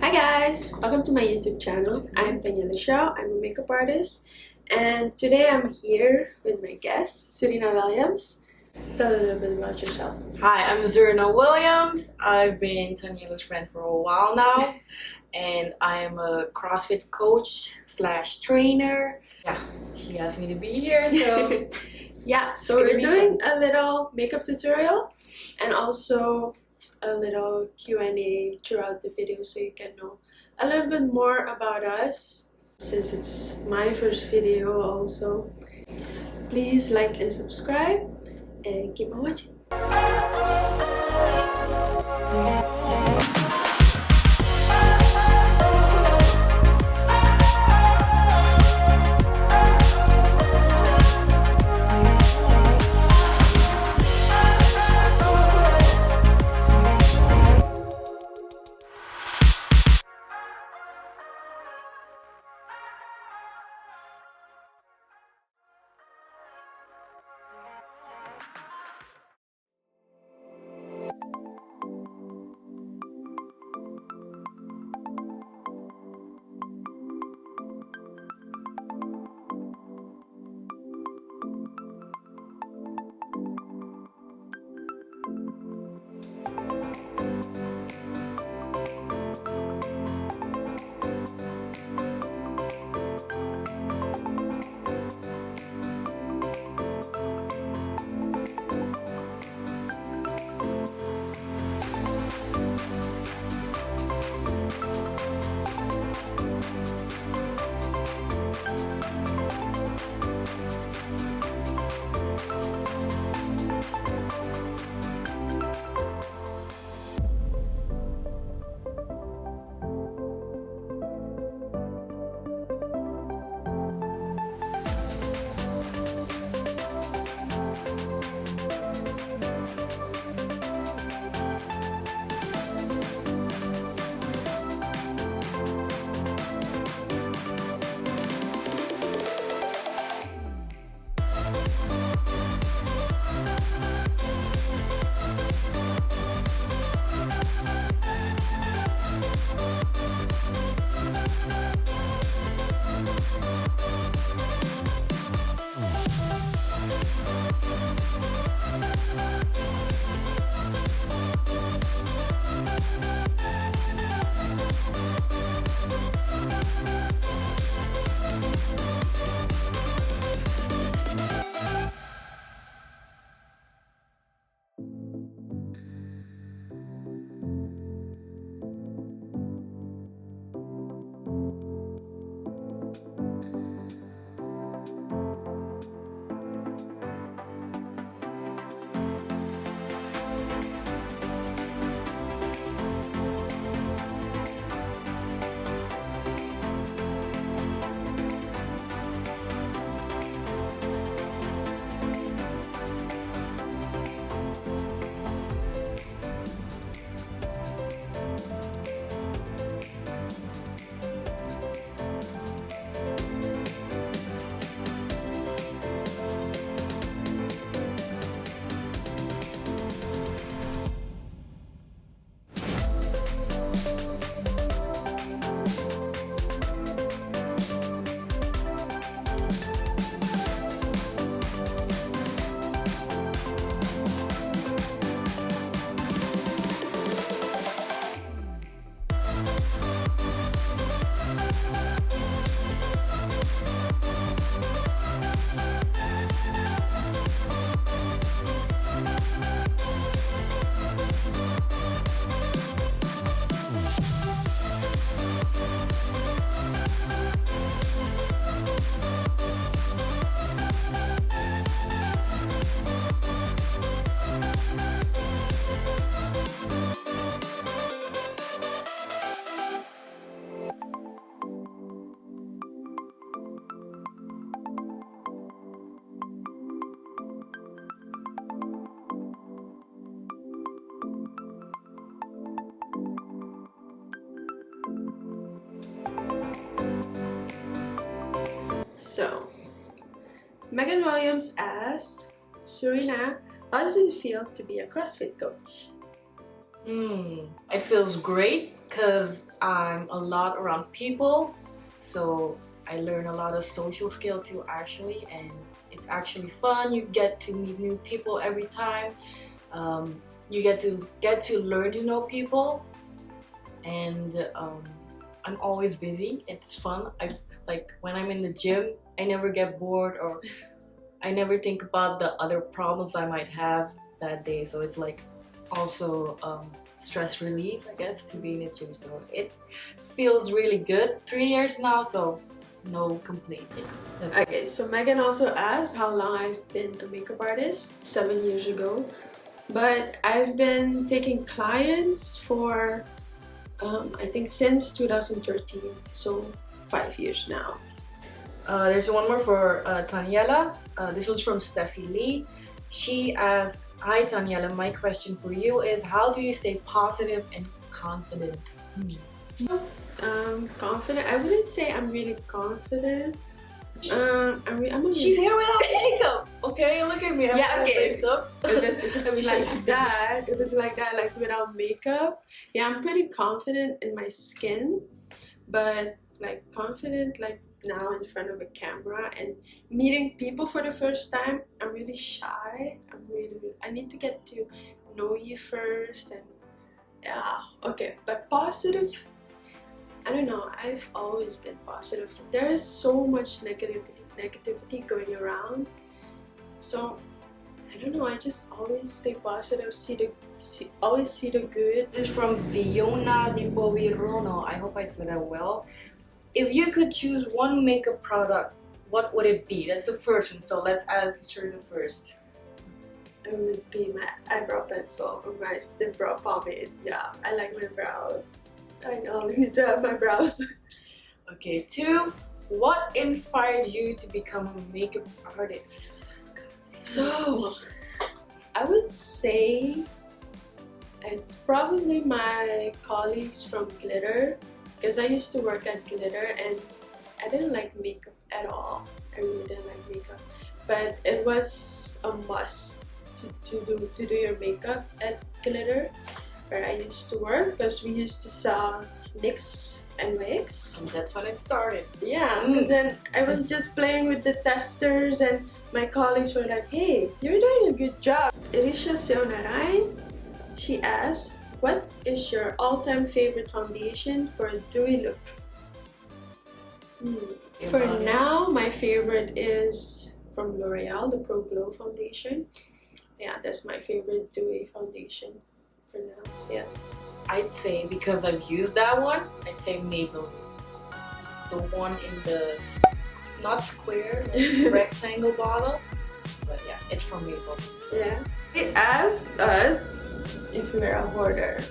Hi guys! Welcome to my YouTube channel. I'm Taniellemua. I'm a makeup artist, and today I'm here with my guest, Zurina Williams. Tell a little bit about yourself. Hi, I'm Zurina Williams. I've been Tanielle's friend for a while now, and I'm a CrossFit coach / trainer. Yeah, she asked me to be here, so yeah, so we're doing a little makeup tutorial and also a little Q&A throughout the video so you can know a little bit more about us. Since it's my first video also, please like and subscribe and keep on watching. So, Megan Williams asked, Zurina, how does it feel to be a CrossFit coach? It feels great. because I'm a lot around people, so I learn a lot of social skill too actually, and it's actually fun. You get to meet new people every time. You get to learn to know people, and I'm always busy. It's fun. Like when I'm in the gym, I never get bored, or I never think about the other problems I might have that day. So it's like also stress relief, I guess, to be in the gym. So it feels really good. 3 years now, so no complaint. Yeah, okay, so Megan also asked how long I've been a makeup artist. 7 years ago. But I've been taking clients for I think since 2013, so 5 years now. There's one more for Taniella. This one's from Steffi Lee. She asked, "Hi Taniella, my question for you is how do you stay positive and confident?" Confident? I wouldn't say I'm really confident. She's here without makeup. Okay, look at me. Yeah, okay. If it's like that, like without makeup, yeah, I'm pretty confident in my skin, but like confident like now in front of a camera and meeting people for the first time, I'm really shy. I need to get to know you first, and yeah, okay, but positive. I don't know, I've always been positive. There is so much negativity going around. So, I don't know, I just always stay positive, always see the good. This is from Fiona Di Povirono. I hope I said that well. If you could choose one makeup product, what would it be? That's the first one, so let's answer the first. It would be my eyebrow pencil or the brow pomade. Yeah, I like my brows. I always need to have my brows. Okay, 2. What inspired you to become a makeup artist? So, I would say it's probably my colleagues from Glitter, because I used to work at Glitter and I didn't like makeup at all. I really didn't like makeup, but it was a must to do your makeup at Glitter, where I used to work, because we used to sell NYX and wigs. And that's when it started. Yeah, because then I was just playing with the testers and my colleagues were like, "Hey, you're doing a good job." Irisha Seonaray, she asked, "What is your all-time favorite foundation for a dewy look?" For now, my favorite is from L'Oreal, the Pro Glow foundation. Yeah, that's my favorite dewy foundation. For now, yeah. I'd say, because I've used that one, I'd say Maybelline. The one in the, not square, like rectangle bottle, but yeah, it's from Maybelline. So. Yeah. They asked us if we're a hoarder.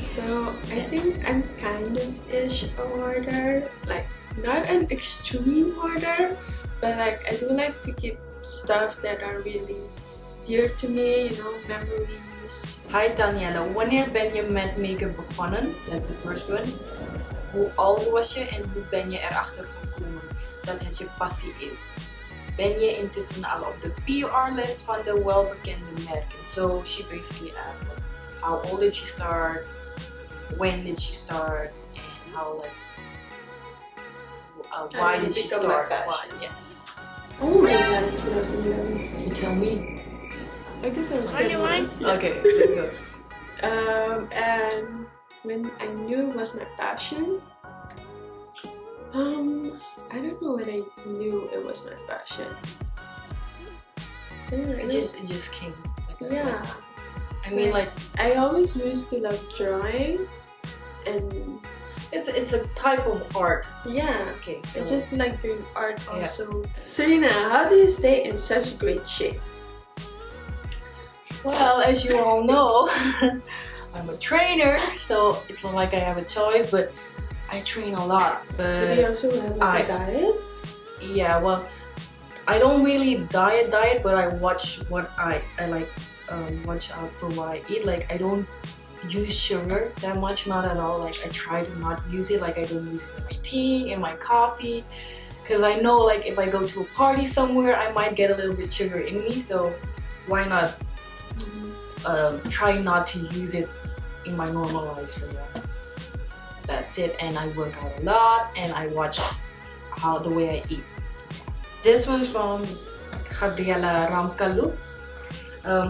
So I think I'm kind of ish a hoarder. Like, not an extreme hoarder, but like I do like to keep stuff that are really dear to me, you know, memories. Hi Taniella, wanneer ben je met make-up begonnen? That's the first one. Hoe oud was je en hoe ben je erachter gekomen dat het je passie is? Ben je intussen al op de PR-list van de welbekende merken? So she basically asked like, how old did she start? When did she start? And how like, why did she start? Why? Yeah. Oh my god, in 2011. You tell me. I guess I was 21. Okay, let's go. And when I knew it was my passion, I don't know when I knew it was my passion. It just came. Like yeah. I mean, like I always used to love drawing, and it's a type of art. Yeah. Okay. So I just like doing art also. Yeah. Zurina, how do you stay in such great shape? Well, as you all know, I'm a trainer, so it's not like I have a choice, but I train a lot. But do you also have like a diet? Yeah, well, I don't really diet, but I watch what I like, watch out for what I eat. Like, I don't use sugar that much, not at all. Like, I try to not use it. Like, I don't use it in my tea, in my coffee, because I know like if I go to a party somewhere, I might get a little bit sugar in me, so why not try not to use it in my normal life. So yeah. That's it. And I work out a lot and I watch the way I eat. This one's from Gabriela Ramkalu.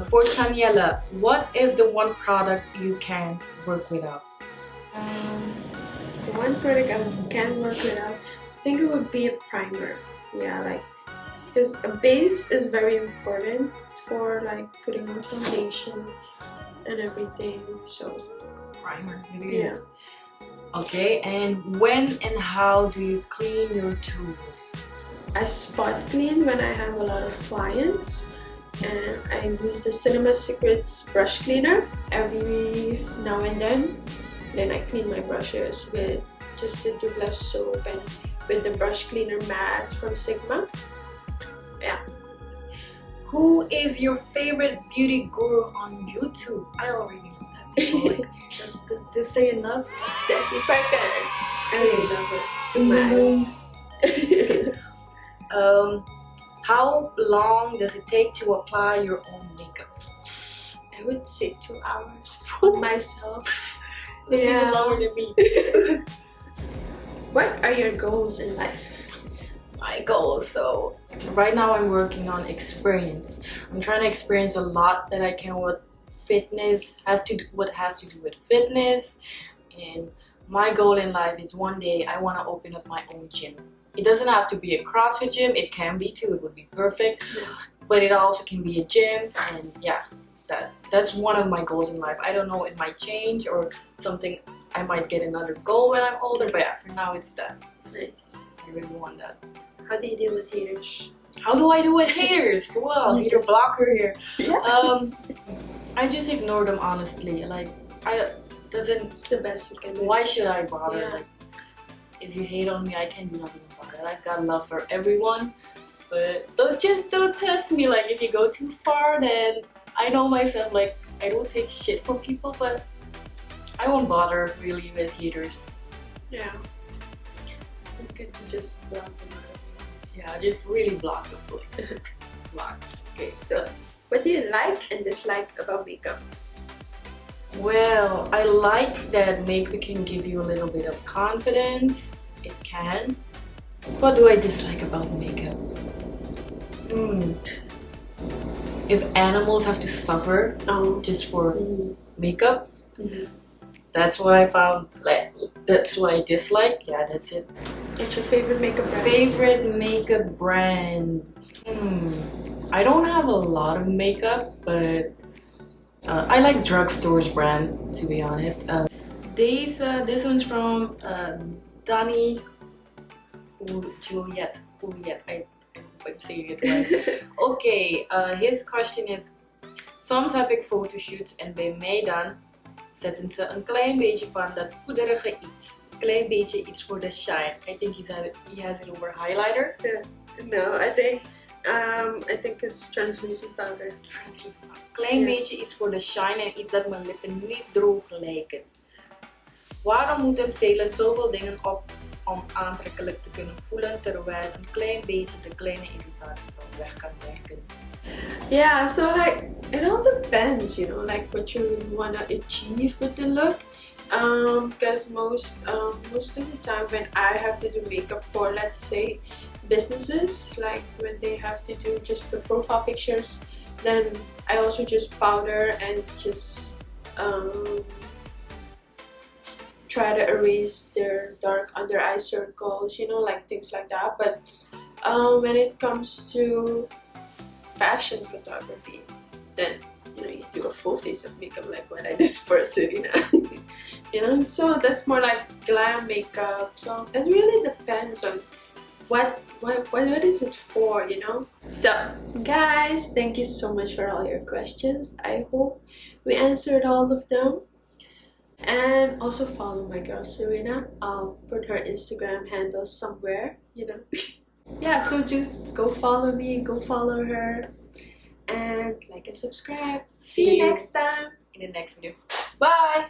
For Taniella, what is the one product you can work without? The one product I can work without, I think it would be a primer. Yeah, like, because a base is very important for like putting on foundation and everything. So Primer, it yeah. is. Okay, and when and how do you clean your tools? I spot clean when I have a lot of clients, and I use the Cinema Secrets brush cleaner every now and then. Then I clean my brushes with just the Douglas soap and with the brush cleaner mat from Sigma. Yeah. Who is your favorite beauty guru on YouTube? I already know that. So, like, does this say enough? Desi Perkins. I really love it. How long does it take to apply your own makeup? I would say 2 hours for myself. That's even longer than me. What are your goals in life? My goals, so right now I'm working on experience. I'm trying to experience a lot that I can with fitness, what has to do with fitness. And my goal in life is one day I want to open up my own gym. It doesn't have to be a CrossFit gym, it can be too, it would be perfect. But it also can be a gym, and yeah, that's one of my goals in life. I don't know, it might change or something. I might get another goal when I'm older, but yeah, for now it's that. Nice. I really want that. How do you deal with haters? How do I do with haters? Well, hater blocker here. Yeah. I just ignore them, honestly. Like, It's the best you can do. Why should I bother? Yeah. Like, if you hate on me, I can't do nothing about it. I've got love for everyone, but don't test me. Like, if you go too far, then I know myself. Like, I don't take shit from people, but I won't bother really with haters. Yeah. It's good to just block them out. Yeah, just really block them. Like, block. Okay. So, what do you like and dislike about makeup? Well, I like that makeup can give you a little bit of confidence. It can. What do I dislike about makeup? If animals have to suffer just for makeup, that's what I found. Like, that's what I dislike. Yeah, that's it. What's your favorite makeup brand? Favorite makeup brand? I don't have a lot of makeup, but I like drugstore's brand, to be honest. This one's from Danny Juliet. I hope I'm saying it right. Okay, his question is: soms heb ik fotoshoots en bij mij dan zetten ze een klein beetje van dat poederige iets. Klein beetje iets voor de shine. I think he has it over highlighter. No, I think it's translucent powder. Translucent powder. Klein beetje iets voor de shine en iets dat mijn lippen niet droog lijken. Waarom moeten velen zoveel dingen op om aantrekkelijk te kunnen voelen, terwijl een klein beetje de kleine irritaties al weg kan werken? Yeah, so like it all depends, you know, like what you really want to achieve with the look. Because most of the time when I have to do makeup for, let's say, businesses, like when they have to do just the profile pictures, then I also just powder and just try to erase their dark under eye circles, you know, like things like that. But when it comes to fashion photography, then you know, you do a full face of makeup like what I did for Zurina. You know, so that's more like glam makeup. So it really depends on what is it for, you know. So guys, thank you so much for all your questions. I hope we answered all of them. And also follow my girl Zurina. I'll put her Instagram handle somewhere, you know. Yeah, so just go follow me, go follow her, and like and subscribe. See you next time in the next video. Bye.